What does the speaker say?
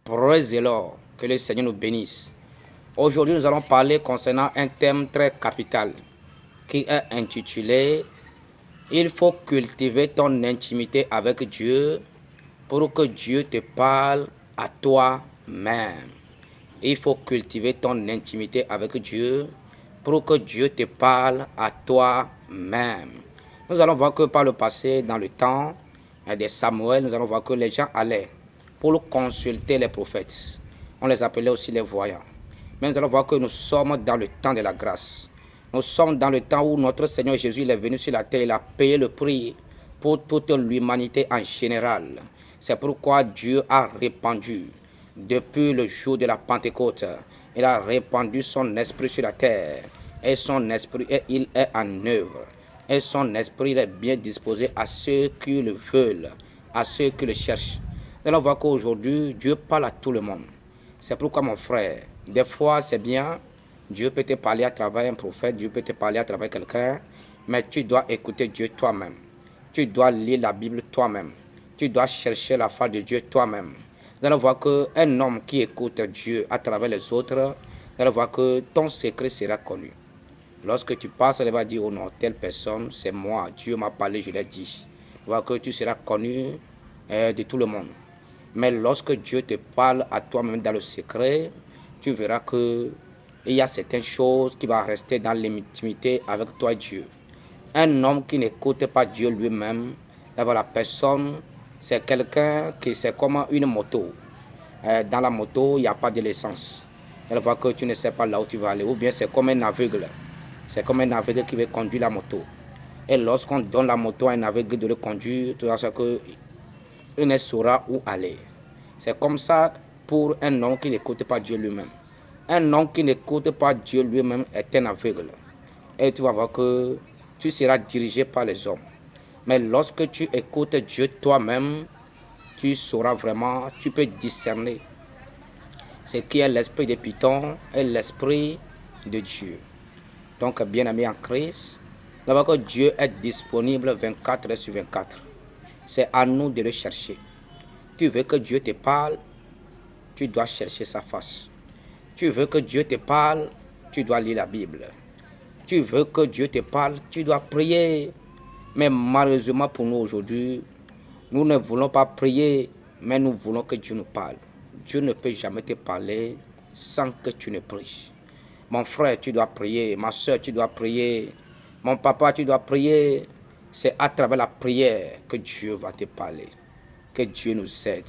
Praise the Lord. Que le Seigneur nous bénisse. Aujourd'hui, nous allons parler concernant un thème très capital qui est intitulé « Il faut cultiver ton intimité avec Dieu pour que Dieu te parle à toi-même. » Il faut cultiver ton intimité avec Dieu pour que Dieu te parle à toi-même. Nous allons voir que par le passé, dans le temps de Samuel, nous allons voir que les gens allaient pour consulter les prophètes. On les appelait aussi les voyants. Mais nous allons voir que nous sommes dans le temps de la grâce. Nous sommes dans le temps où notre Seigneur Jésus est venu sur la terre. Il a payé le prix pour toute l'humanité en général. C'est pourquoi Dieu a répandu, depuis le jour de la Pentecôte, il a répandu son esprit sur la terre. Et son esprit, il est en œuvre. Et son esprit est bien disposé à ceux qui le veulent, à ceux qui le cherchent. Nous allons voir qu'aujourd'hui, Dieu parle à tout le monde. C'est pourquoi, mon frère, des fois, c'est bien, Dieu peut te parler à travers un prophète, Dieu peut te parler à travers quelqu'un, mais tu dois écouter Dieu toi-même. Tu dois lire la Bible toi-même. Tu dois chercher la face de Dieu toi-même. Nous allons voir qu'un homme qui écoute Dieu à travers les autres, nous allons voir que ton secret sera connu. Lorsque tu passes, elle va dire, oh non, telle personne, c'est moi, Dieu m'a parlé, je l'ai dit. Tu vois que tu seras connu de tout le monde. Mais lorsque Dieu te parle à toi-même dans le secret, tu verras qu'il y a certaines choses qui vont rester dans l'intimité avec toi et Dieu. Un homme qui n'écoute pas Dieu lui-même, la personne, c'est quelqu'un qui c'est comme une moto. Dans la moto, il n'y a pas de l'essence. Elle voit que tu ne sais pas là où tu vas aller. Ou bien c'est comme un aveugle. C'est comme un aveugle qui veut conduire la moto. Et lorsqu'on donne la moto à un aveugle de le conduire, tu vas savoir qu'il ne saura où aller. C'est comme ça pour un homme qui n'écoute pas Dieu lui-même. Un homme qui n'écoute pas Dieu lui-même est un aveugle. Et tu vas voir que tu seras dirigé par les hommes. Mais lorsque tu écoutes Dieu toi-même, tu sauras vraiment, tu peux discerner ce qui est l'esprit de Python et l'esprit de Dieu. Donc, bien-aimé en Christ, nous voyons que Dieu est disponible 24 heures sur 24. C'est à nous de le chercher. Tu veux que Dieu te parle, tu dois chercher sa face. Tu veux que Dieu te parle, tu dois lire la Bible. Tu veux que Dieu te parle, tu dois prier. Mais malheureusement pour nous aujourd'hui, nous ne voulons pas prier, mais nous voulons que Dieu nous parle. Dieu ne peut jamais te parler sans que tu ne pries. Mon frère, tu dois prier. Ma soeur, tu dois prier. Mon papa, tu dois prier. C'est à travers la prière que Dieu va te parler. Que Dieu nous aide.